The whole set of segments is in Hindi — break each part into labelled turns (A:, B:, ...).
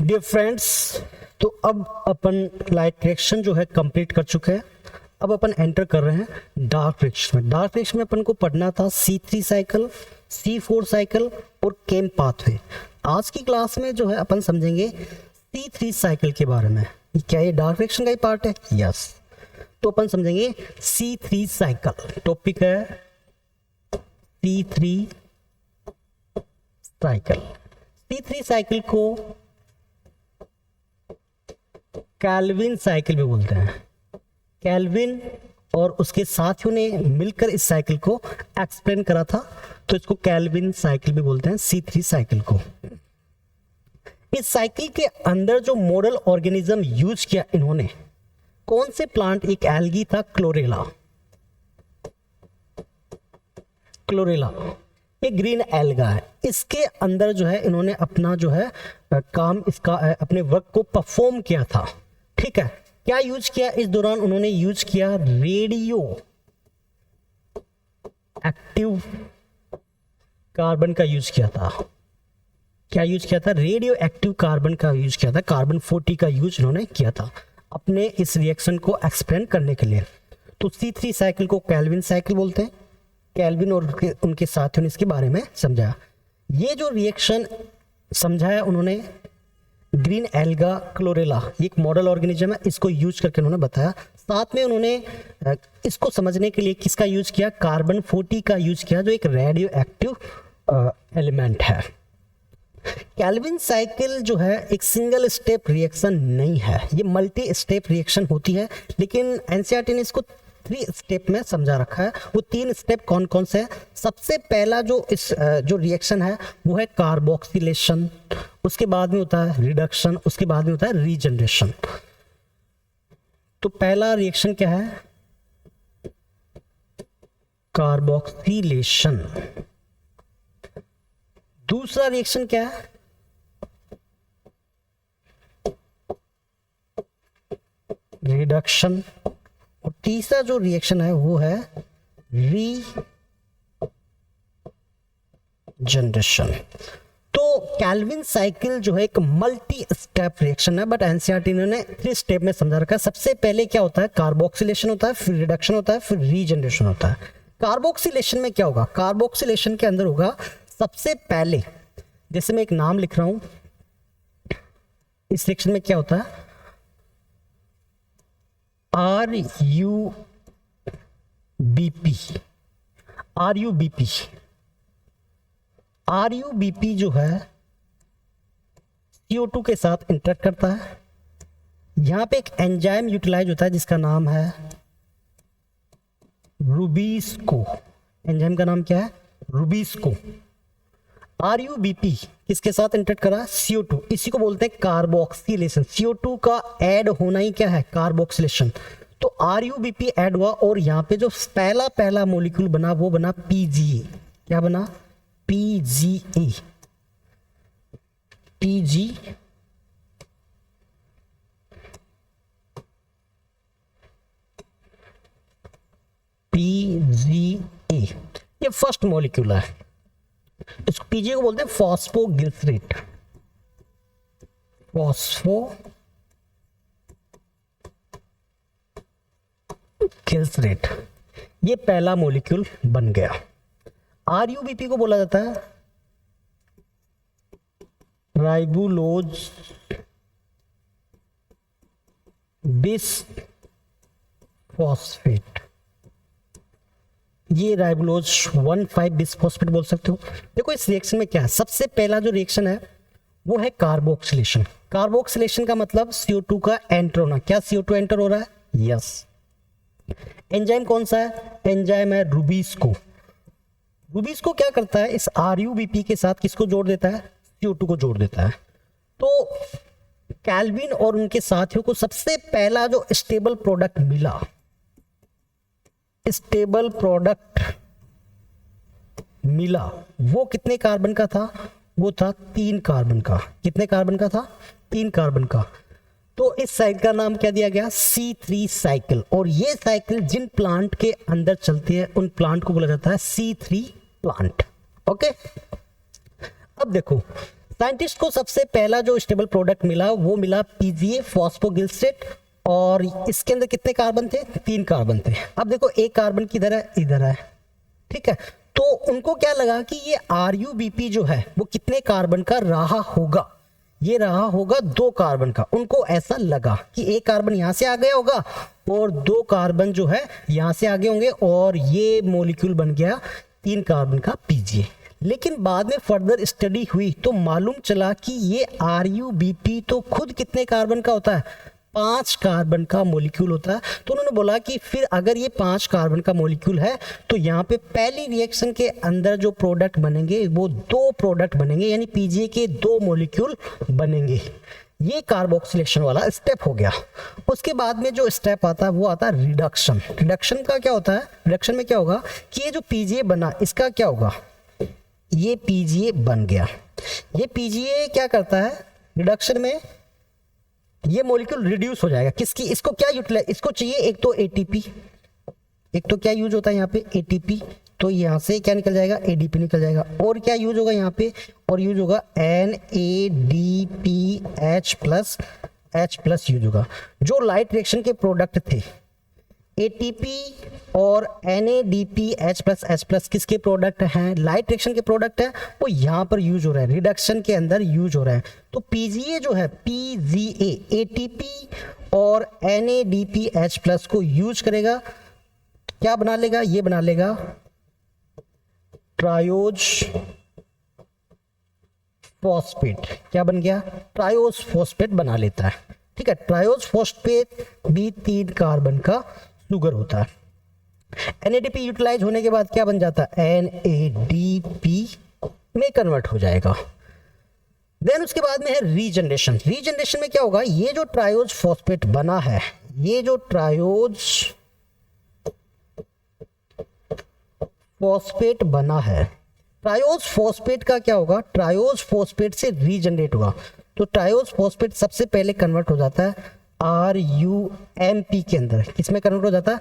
A: डियर फ्रेंड्स, तो अब अपन लाइट रिएक्शन जो है कंप्लीट कर चुके हैं। अब अपन एंटर कर रहे हैं डार्क रिएक्शन में। डार्क रिएक्शन में अपन को पढ़ना था C3 साइकिल, C4 साइकिल और केम पाथवे। आज की क्लास में जो है अपन समझेंगे C3 साइकिल के बारे में। क्या ये डार्क रिएक्शन का ही पार्ट है? यस। तो अपन समझेंगे C3 साइकिल। टॉपिक है C3 साइकिल। C3 साइकिल को कैल्विन साइकिल भी बोलते हैं। कैल्विन और उसके साथियों ने मिलकर इस साइकिल को एक्सप्लेन करा था, तो इसको कैल्विन साइकिल भी बोलते हैं, C3 साइकिल को। इस साइकिल के अंदर जो मॉडल ऑर्गेनिज्म यूज किया इन्होंने, कौन से प्लांट? एक एल्गी था क्लोरेला। क्लोरेला एक ग्रीन एल्गा है। इसके अंदर जो है इन्होंने अपना जो है काम, इसका अपने वर्क को परफॉर्म किया था। ठीक है, क्या यूज किया इस दौरान? उन्होंने यूज किया रेडियो एक्टिव कार्बन का यूज किया था। क्या यूज किया था? रेडियो एक्टिव कार्बन का यूज किया था। कार्बन 40 का यूज इन्होंने किया था अपने इस रिएक्शन को एक्सप्लेन करने के लिए। तो C3 साइकिल को कैल्विन साइकिल बोलते हैं। कैल्विन और उनके साथियों ने इसके बारे में समझाया। ये जो रिएक्शन समझाया उन्होंने, ग्रीन एल्गा क्लोरेला एक मॉडल ऑर्गेनिज्म है, इसको यूज करके उन्होंने बताया। साथ में उन्होंने इसको समझने के लिए किसका यूज किया? कार्बन 40 का यूज किया, जो एक रेडियो एक्टिव एलिमेंट है। कैल्विन साइकिल जो है एक सिंगल स्टेप रिएक्शन नहीं है, ये मल्टी स्टेप रिएक्शन होती है, लेकिन एनसीईआरटी ने इसको 3 स्टेप में समझा रखा है। वो 3 स्टेप कौन कौन से हैं? सबसे पहला जो इस जो रिएक्शन है वो है कार्बोक्सिलेशन, उसके बाद में होता है रिडक्शन, उसके बाद में होता है रीजनरेशन। तो पहला रिएक्शन क्या है? कार्बोक्सिलेशन। दूसरा रिएक्शन क्या है? रिडक्शन। और तीसरा जो रिएक्शन है वो है रीजनरेशन। तो कैल्विन साइकिल जो है एक मल्टी स्टेप रिएक्शन है, बट एनसीईआरटी ने 3 स्टेप में समझा रखा है। सबसे पहले क्या होता है? कार्बोक्सिलेशन होता है, फिर रिडक्शन होता है, फिर रीजनरेशन होता है। कार्बोक्सिलेशन में क्या होगा? कार्बोक्सिलेशन के अंदर होगा सबसे पहले, जैसे मैं एक नाम लिख रहा हूं, इस रिएक्शन में क्या होता है? RUBP जो है CO2 के साथ इंटरेक्ट करता है। यहां पे एक एंजाइम यूटिलाइज होता है जिसका नाम है रूबिस्को। एंजाइम का नाम क्या है? रूबिस्को। RUBP किसके साथ इंटरेक्ट करा? CO2। इसी को बोलते हैं कार्बोक्सिलेशन। CO2 का ऐड होना ही क्या है? कार्बोक्सिलेशन। तो RUBP ऐड हुआ और यहाँ पे जो पहला मॉलिक्यूल बना वो बना PGA। क्या बना? PGA। ये फर्स्ट मॉलिक्यूल है। इसको PGA को बोलते हैं फॉस्फोग्लिसरेट। फॉस्फोग्लिसरेट, ये पहला मॉलिक्यूल बन गया। RUBP को बोला जाता है राइबुलोज बिसफॉस्फेट। ये राइबुलोज 1,5 बिसफॉस्फेट बोल सकते हो। देखो इस रिएक्शन में क्या है? सबसे पहला जो रिएक्शन है वो है कार्बोक्सिलेशन। कार्बोक्सिलेशन का मतलब CO2 का एंटर होना। क्या CO2 एंटर हो रहा है? यस। एंजाइम कौन सा है? एंजाइम है रूबिस्को। रूबिस्को क्या करता है? इस RUBP के साथ किसको जोड़ देता है? CO2 को जोड़ देता है। तो कैल्विन और उनके साथियों को सबसे पहला जो स्टेबल प्रोडक्ट मिला, स्टेबल प्रोडक्ट मिला, वो कितने कार्बन का था? वो था 3 कार्बन का। कितने कार्बन का था? 3 कार्बन का। तो इस साइकिल का नाम क्या दिया गया? C3 cycle. और ये साइकिल जिन प्लांट के अंदर चलती है उन प्लांट को बोला जाता है C3 प्लांट। ओके, अब देखो साइंटिस्ट को सबसे पहला जो स्टेबल प्रोडक्ट मिला वो मिला पीजीए फॉस्फोगिल्सेट, और इसके अंदर कितने कार्बन थे? 3 कार्बन थे। अब देखो एक कार्बन किधर है? इधर है, ठीक है। तो उनको क्या लगा कि ये RuBP जो है वो कितने कार्बन का रहा होगा? ये रहा होगा 2 कार्बन का। उनको ऐसा लगा कि एक कार्बन यहां से आ गया होगा और 2 कार्बन जो है यहां से आगे होंगे, और ये मॉलिक्यूल बन गया 3 कार्बन का पीजीए। लेकिन बाद में फर्दर स्टडी हुई तो मालूम चला कि ये RuBP तो खुद कितने कार्बन का होता है? 5 कार्बन का मॉलिक्यूल होता है। तो उन्होंने बोला कि फिर अगर ये 5 कार्बन का मॉलिक्यूल है तो यहाँ पे पहली रिएक्शन के अंदर जो प्रोडक्ट बनेंगे वो 2 प्रोडक्ट बनेंगे, यानी पीजीए के 2 मॉलिक्यूल बनेंगे। ये कार्बोक्सिलेशन वाला स्टेप हो गया। उसके बाद में जो स्टेप आता है वो आता है रिडक्शन। रिडक्शन का क्या होता है? रिडक्शन में क्या होगा कि ये जो पीजीए बना इसका क्या होगा? ये पीजीए बन गया। ये पीजीए क्या करता है रिडक्शन में? ये मॉलिक्यूल रिड्यूस हो जाएगा। किसकी? इसको क्या यूटिलाइज, इसको चाहिए एक तो एटीपी, एक तो क्या यूज होता है यहाँ पे? एटीपी। तो यहाँ से क्या निकल जाएगा? एडीपी निकल जाएगा। और क्या यूज होगा यहाँ पे? और यूज होगा NADPH+ यूज होगा। जो लाइट रिएक्शन के प्रोडक्ट थे एटीपी और NADPH+H+ किसके प्रोडक्ट हैं? लाइट रिएक्शन के प्रोडक्ट है, वो यहाँ पर यूज हो रहा है, रिडक्शन के अंदर यूज हो रहा है। तो पीजीए जो है पीजीए एटीपी और NADPH+ को यूज करेगा, क्या बना लेगा? ये बना लेगा ट्रायोज फॉस्फेट। क्या बन गया? ट्रायोज फॉस्फेट बना लेता है, ठीक है। ट्रायोज फॉस्फेट भी 3 कार्बन का शुगर होता है। NADP यूटिलाइज होने के बाद क्या बन जाता है? NADP में कन्वर्ट हो जाएगा। देन उसके बाद में है रीजनरेशन। रीजनरेशन में क्या होगा? ये जो ट्रायोज फॉस्फेट बना है, ये जो ट्रायोज फॉस्फेट बना है, ट्रायोज फॉस्फेट का क्या होगा? ट्रायोज फॉस्फेट से रीजनरेट होगा। तो ट्रायोज फॉस्फेट सबसे पहले कन्वर्ट हो जाता है RuMP के अंदर। किसमें कन्वर्ट हो जाता है?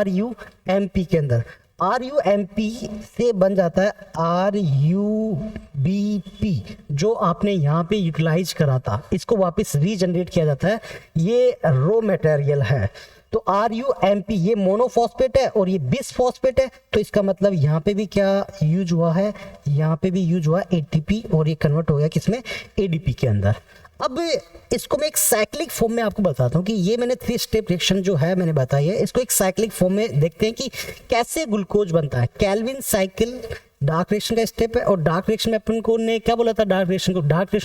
A: RuMP के अंदर। RuMP से बन जाता है RuBP, जो आपने यहाँ पे यूटिलाइज करा था, इसको वापस रीजनरेट किया जाता है। ये रॉ मटेरियल है। तो RuMP ये मोनोफॉस्फेट है और ये बिसफॉस्फेट है। तो इसका मतलब यहाँ पे भी क्या यूज हुआ है? यहाँ पे भी यूज हुआ ATP और ये कन्वर्ट हो गया किसमें? ADP के अंदर। अब इसको मैं एक साइक्लिक फॉर्म में आपको बताता हूँ कि ये मैंने 3 स्टेप रिएक्शन जो है मैंने बताई है, इसको एक साइक्लिक फॉर्म में देखते हैं कि कैसे ग्लूकोज बनता है। कैल्विन साइकिल डार्क रिएक्शन का स्टेप है, और डार्क रिएक्शन में अपन को ने क्या बोला था? डार्क रिएक्शन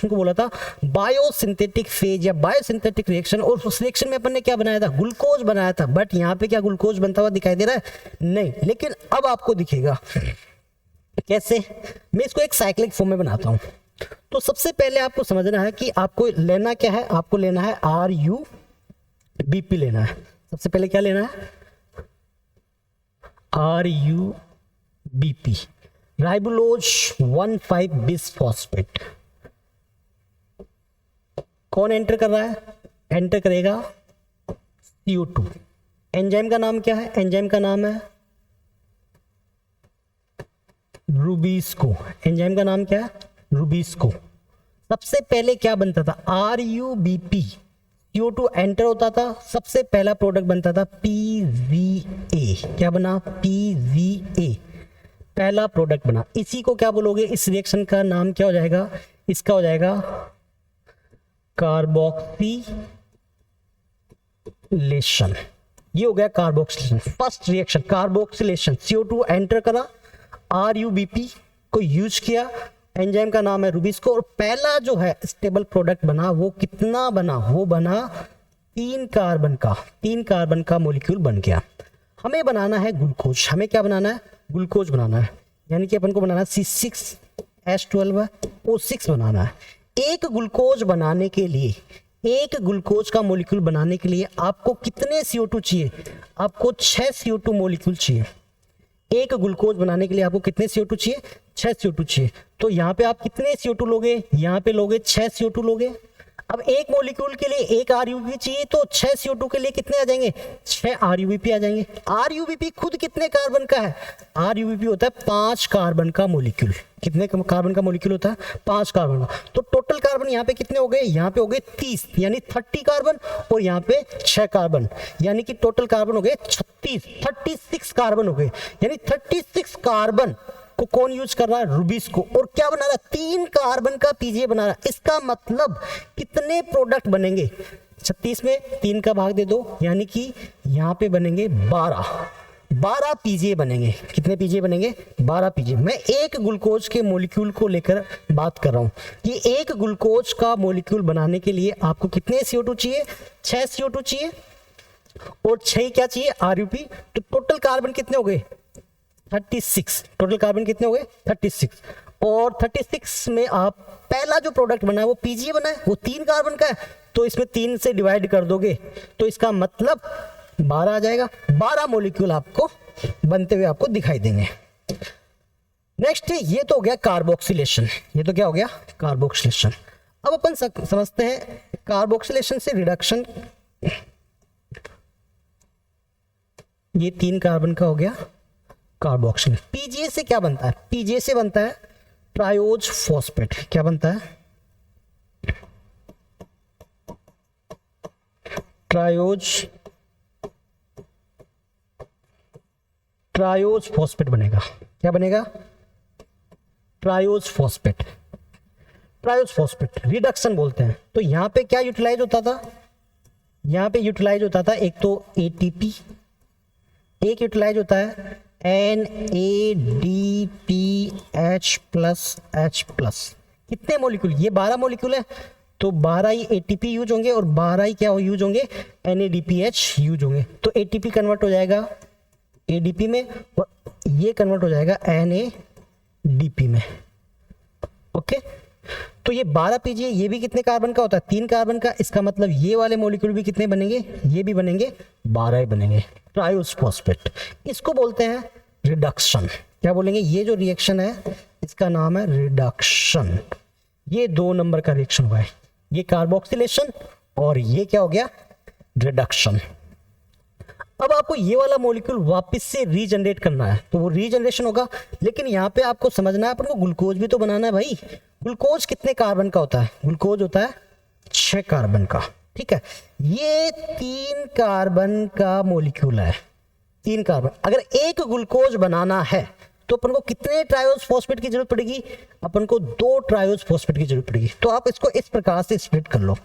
A: को बोला था बायोसिंथेटिक फेज या बायोसिंथेटिक रिएक्शन। और उस रिएक्शन में अपन ने क्या बनाया था? ग्लूकोज बनाया था। बट यहाँ पे क्या ग्लूकोज बनता हुआ दिखाई दे रहा है? नहीं। लेकिन अब आपको दिखेगा कैसे। मैं इसको एक साइक्लिक फॉर्म में बनाता हूँ। तो सबसे पहले आपको समझना है कि आपको लेना क्या है? आपको लेना है RuBP लेना है। सबसे पहले क्या लेना है? RuBP, राइबोलोज 1,5 bisphosphate. कौन एंटर कर रहा है? एंटर करेगा CO2। एंजाइम का नाम क्या है? एंजाइम का नाम है रूबिस्को। एंजाइम का नाम क्या है? रूबिस्को। सबसे पहले क्या बनता था? RuBP, CO2 एंटर होता था, सबसे पहला प्रोडक्ट बनता था PZA। क्या बना? PZA पहला प्रोडक्ट बना। इसी को क्या बोलोगे? इस रिएक्शन का नाम क्या हो जाएगा? इसका हो जाएगा कार्बोक्सिलेशन। ये हो गया carboxylation. First reaction carboxylation. CO2 enter करा, RuBP को यूज किया, एंजाइम का नाम है रूबिस्को, और पहला जो है स्टेबल प्रोडक्ट बना वो कितना बना? वो बना 3 कार्बन का मॉलिक्यूल बन गया। हमें बनाना है ग्लूकोज। हमें क्या बनाना है? ग्लूकोज बनाना है, यानी कि अपन को बनाना है C6H12O6 बनाना है। एक ग्लूकोज बनाने के लिए, एक ग्लूकोज का मॉलिक्यूल बनाने के लिए आपको कितने CO2 चाहिए? आपको 6 CO2 मॉलिक्यूल चाहिए। एक ग्लूकोज बनाने के लिए आपको कितने CO2 चाहिए? 6 CO2 चाहिए। तो यहाँ पे आप कितने CO2 लोगे? यहाँ पे लोगे 6 CO2 लोगे। अब एक मॉलिक्यूल के लिए एक आरयूबीपी चाहिए तो 6 CO2 के लिए कितने आ जाएंगे, 6 आरयूबीपी आ जाएंगे। आरयूबीपी खुद कितने कार्बन का है, आरयूबीपी होता है 5 कार्बन का मॉलिक्यूल। कितने कार्बन का मॉलिक्यूल होता है, 5 कार्बन का। तो टोटल कार्बन यहाँ पे कितने हो गए, यहाँ पे हो गए 30, यानी 30 कार्बन, और यहाँ पे 6 कार्बन, यानी कि टोटल कार्बन हो गए 36 कार्बन हो गए। यानी 36 कार्बन को कौन यूज कर रहा है, रूबीस को। और क्या बना रहा है, 3 कार्बन का पीजीए बना रहा है। इसका मतलब कितने प्रोडक्ट बनेंगे, 36 में 3 का भाग दे दो, यानी कि यहाँ पे बनेंगे 12 पीजीए बनेंगे। कितने पीजीए बनेंगे, 12 पीजीए। मैं एक ग्लूकोज के मॉलिक्यूल को लेकर बात कर रहा हूँ कि एक ग्लूकोज का मॉलिक्यूल बनाने के लिए आपको कितने CO2 चाहिए, 6 CO2 चाहिए, और 6 क्या चाहिए, आरयूपी। तो टोटल कार्बन कितने हो गए, 36। टोटल कार्बन कितने हो गए, 36। और 36 में आप पहला जो प्रोडक्ट बना है वो पीजीए बना है, वो 3 कार्बन का है, तो इसमें 3 से डिवाइड कर दोगे तो इसका मतलब 12 आ जाएगा। 12 मॉलिक्यूल आपको बनते हुए आपको दिखाई देंगे। नेक्स्ट ये तो हो गया कार्बोक्सिलेशन। ये तो क्या हो गया, कार्बोक्सिलेशन। अब अपन समझते हैं कार्बोक्सिलेशन से रिडक्शन। ये 3 कार्बन का हो गया कार्बोक्सिल। पीजीए से क्या बनता है, पीजीए से बनता है ट्रायोज फॉस्फेट। क्या बनता है, ट्रायोज फॉस्फेट बनेगा। क्या बनेगा, ट्रायोज फॉस्फेट। रिडक्शन बोलते हैं। तो यहां पे क्या यूटिलाइज होता था, यहां पे यूटिलाइज होता था एक तो एटीपी, एक यूटिलाइज होता है NADPH+H+। कितने मॉलिक्यूल, ये 12 मॉलिक्यूल है, तो 12 ही ATP यूज होंगे और 12 ही क्या यूज होंगे, NADPH यूज होंगे। तो ATP कन्वर्ट हो जाएगा ADP में और ये कन्वर्ट हो जाएगा NADP में। ओके, तो ये 12 पीजिए, ये भी कितने कार्बन का होता है, 3 कार्बन का। इसका मतलब ये वाले मॉलिक्यूल भी कितने बनेंगे, ये भी बनेंगे 12 ही बनेंगे। ट्रायोज फॉस्फेट, इसको बोलते हैं रिडक्शन। क्या बोलेंगे, ये जो रिएक्शन है इसका नाम है रिडक्शन। ये 2 नंबर का रिएक्शन हुआ है, ये कार्बोक्सिलेशन और ये क्या हो गया, रिडक्शन। अब आपको ये वाला मॉलिक्यूल वापस से रीजनरेट करना है तो वो रीजनरेशन होगा। लेकिन यहाँ पे आपको समझना है अपन को ग्लूकोज भी तो बनाना है भाई। ग्लूकोज कितने कार्बन का होता है, ग्लूकोज होता है 6 कार्बन का। ठीक है, ये 3 कार्बन का मॉलिक्यूल है, 3 कार्बन। अगर एक ग्लूकोज बनाना है तो अपन को कितने ट्रायोज फॉस्फेट की जरूरत पड़ेगी, अपन को 2 ट्रायोज फॉस्फेट की जरूरत पड़ेगी। तो आप इसको इस प्रकार से स्प्लिट कर लो,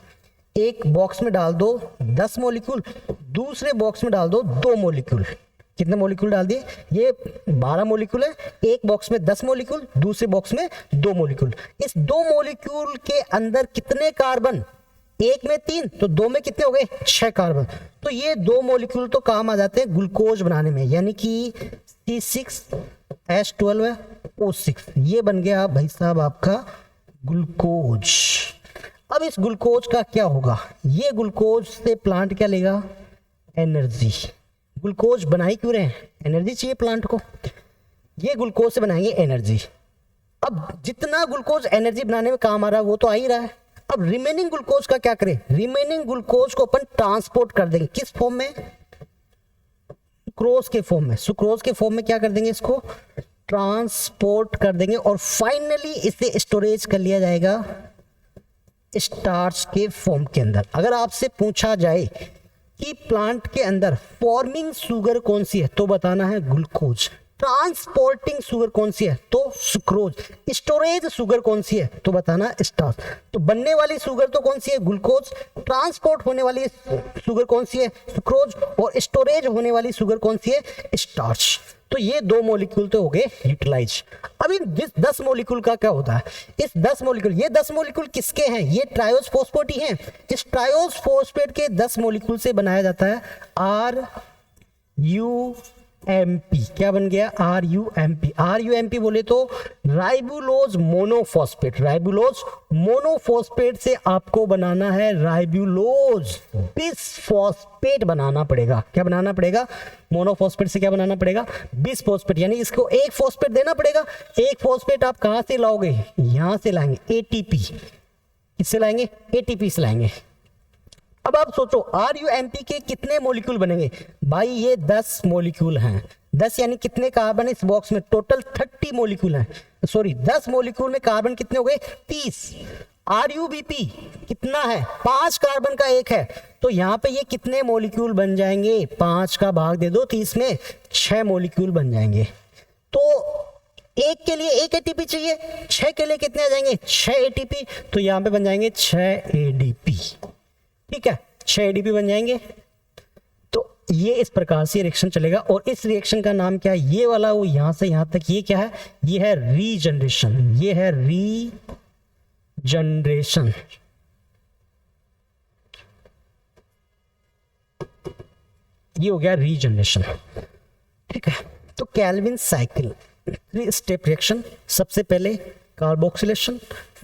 A: एक बॉक्स में डाल दो 10 मॉलिक्यूल, दूसरे बॉक्स में डाल दो 2 मॉलिक्यूल। कितने मॉलिक्यूल डाल दिए, ये 12 मॉलिक्यूल है, एक बॉक्स में 10 मॉलिक्यूल, दूसरे बॉक्स में 2 मॉलिक्यूल। इस 2 मॉलिक्यूल के अंदर कितने कार्बन, एक में 3 तो 2 में कितने हो गए, 6 कार्बन। तो ये 2 मॉलिक्यूल तो काम आ जाते हैं ग्लूकोज बनाने में, यानी कि C6H12O6। ये बन गया भाई साहब आपका ग्लूकोज। अब इस ग्लूकोज का क्या होगा, ये ग्लूकोज से प्लांट क्या लेगा, एनर्जी। ग्लूकोज बनाई क्यों रहे हैं, एनर्जी चाहिए प्लांट को, ये ग्लूकोज से बनाएंगे एनर्जी। अब जितना ग्लूकोज एनर्जी बनाने में काम आ रहा है वो तो आ ही रहा है। अब रिमेनिंग ग्लूकोज का क्या करें, रिमेनिंग ग्लूकोज को अपन ट्रांसपोर्ट कर देंगे, किस फॉर्म में, सुक्रोज के फॉर्म में। सुक्रोज के फॉर्म में क्या कर देंगे, इसको ट्रांसपोर्ट कर देंगे और फाइनली इसे स्टोरेज कर लिया जाएगा स्टार्च के फॉर्म के अंदर। अगर आपसे पूछा जाए कि प्लांट के अंदर फॉर्मिंग शुगर कौन सी है तो बताना है ग्लूकोज, ट्रांसपोर्टिंग शुगर कौन सी है तो सुक्रोज, स्टोरेज शुगर कौन सी है तो बताना स्टार्च। तो बनने वाली शुगर तो कौन सी है, ग्लूकोज, ट्रांसपोर्ट होने वाली शुगर कौन सी है, सुक्रोज, और स्टोरेज होने वाली शुगर कौन सी है, स्टार्च। तो ये 2 मॉलिक्यूल तो हो गए यूटिलाइज। अब इन 10 मॉलिक्यूल का क्या होता है, इस 10 मॉलिक्यूल, ये 10 मॉलिक्यूल किसके हैं, ये ट्रायोज फॉस्फेट ही हैं। इस ट्रायोज फॉस्फेट के 10 मॉलिक्यूल से बनाया जाता है RUMP। क्या बन गया, RUMP। RUMP बोले तो राइबुलोज मोनोफॉस्फेट। राइबुलोज मोनोफॉस्फेट से आपको बनाना है राइबुलोज बिसफॉस्फेट बनाना पड़ेगा। क्या बनाना पड़ेगा, मोनोफॉस्फेट से क्या बनाना पड़ेगा, बिसफॉस्फेट, यानी इसको एक फॉस्फेट देना पड़ेगा। एक फॉस्फेट आप कहां से लाओगे, यहां से लाएंगे, ATP। किससे लाएंगे, एटीपी से लाएंगे। अब आप सोचो RUMP के कितने मॉलिक्यूल बनेंगे भाई, ये 10 मॉलिक्यूल हैं। 10 यानी कितने कार्बन इस बॉक्स में, टोटल 30 मॉलिक्यूल हैं, सॉरी 10 मॉलिक्यूल में कार्बन कितने हो गए, 30। RUBP कितना है, 5 कार्बन का एक है, तो यहाँ पे ये कितने मॉलिक्यूल बन जाएंगे, 5 का भाग दे दो 30 में, 6 मॉलिक्यूल बन जाएंगे। तो एक के लिए 1 ATP चाहिए, 6 के लिए कितने आ जाएंगे, 6 ATP, तो यहाँ पे बन जाएंगे 6 ADP। ठीक है, 6 ADP बन जाएंगे। तो ये इस प्रकार से रिएक्शन चलेगा, और इस रिएक्शन का नाम क्या है, ये वाला वो यहां से यहां तक, ये क्या है, ये है रीजनरेशन, ये है रीजनरेशन। ये हो गया रीजनरेशन। ठीक है, तो केल्विन साइकिल 3 स्टेप रिएक्शन, सबसे पहले कार्बोक्सिलेशन,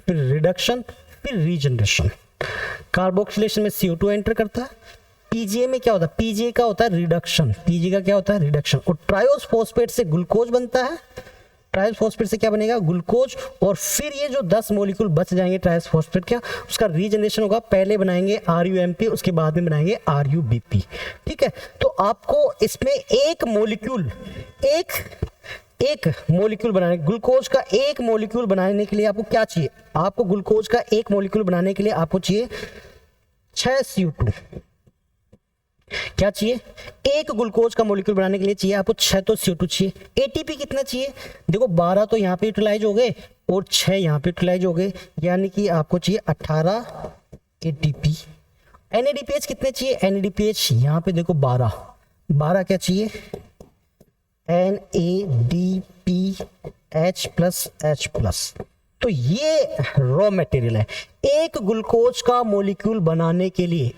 A: फिर रिडक्शन, फिर रीजनरेशन। कार्बोक्सिलेशन में CO2 एंटर करता है, पीजीए में क्या होता है, पीजीए का होता है रिडक्शन, पीजीए का क्या होता है, रिडक्शन, और ट्रायोस फॉस्फेट से ग्लूकोज बनता है, ट्रायोस फॉस्फेट से क्या बनेगा, ग्लूकोज, और फिर ये जो 10 मॉलिक्यूल बच जाएंगे ट्रायोस फॉस्फेट का, उसका रीजनरेशन होगा, पहले बनाएंगे RUMP, उसके बाद में बनाएंगे RUBP। ठीक है, तो आपको इसमें एक मॉलिक्यूल बनाने, ग्लूकोज का एक मॉलिक्यूल बनाने के लिए आपको क्या चाहिए, आपको ग्लूकोज का एक मॉलिक्यूल बनाने के लिए आपको चाहिए 6 CO2। क्या चाहिए, एक ग्लूकोज का मॉलिक्यूल बनाने के लिए चाहिए आपको 6 तो CO2 चाहिए। ATP कितना चाहिए, देखो 12 तो यहाँ पे यूटिलाइज हो गए और 6 यहाँ पे यूटिलाइज हो गए, यानी कि आपको चाहिए 18 ATP। NADPH कितने चाहिए, NADPH यहाँ पे देखो 12 क्या चाहिए, NADPH+H+। तो ये रॉ मटेरियल है। एक ग्लूकोज का मॉलिक्यूल बनाने के लिए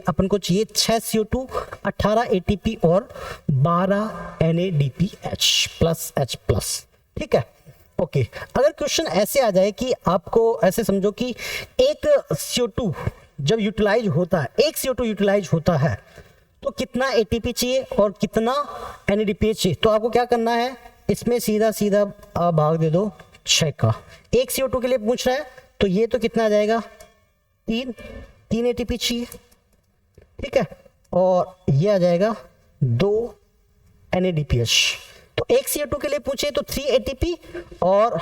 A: अपन को चाहिए 6 CO2, 18 ATP और 12 NADPH+H+। ठीक है, ओके। अगर क्वेश्चन ऐसे आ जाए कि आपको ऐसे समझो कि एक CO2 जब यूटिलाइज होता है, एक CO2 यूटिलाइज होता है तो कितना ATP चाहिए और कितना NADPH चाहिए, तो आपको क्या करना है, इसमें सीधा सीधा आप भाग दे दो 6 का। एक CO2 के लिए पूछ रहा है तो ये तो कितना आ जाएगा, 3 ATP चाहिए। ठीक है, और ये आ जाएगा 2 NADPH। तो एक CO2 के लिए पूछे तो 3 ATP और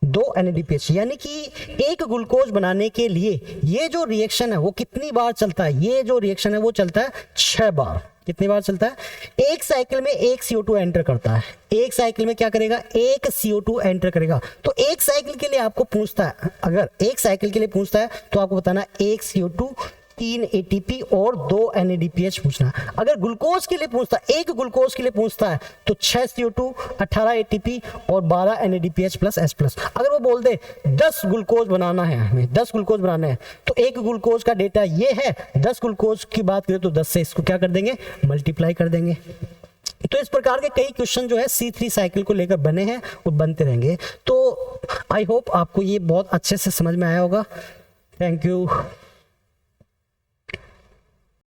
A: 2 NADPH, यानी कि एक ग्लूकोज बनाने के लिए ये जो रिएक्शन है वो कितनी बार चलता है, ये जो रिएक्शन है वो चलता है 6 बार। कितनी बार चलता है, एक साइकिल में एक CO2 एंटर करता है, एक साइकिल में क्या करेगा, एक CO2 एंटर करेगा। तो एक साइकिल के लिए आपको पूछता है, अगर एक साइकिल के लिए पूछता है तो आपको बताना एक CO2, 3 ATP और 2 NADPH पूछना है। अगर ग्लूकोज के लिए पूछता है, एक ग्लूकोज के लिए पूछता है तो 6 CO2, 18 ATP और 12 NADPH+H+। अगर वो बोल दे 10 ग्लूकोज बनाना है, हमें 10 ग्लूकोज बनाना है, तो एक ग्लूकोज का डेटा ये है, 10 ग्लूकोज की बात करें तो 10 से इसको क्या कर देंगे, मल्टीप्लाई कर देंगे। तो इस प्रकार के कई क्वेश्चन जो है C3 साइकिल को लेकर बने हैं और बनते रहेंगे। तो आई होप आपको ये बहुत अच्छे से समझ में आया होगा। Thank you.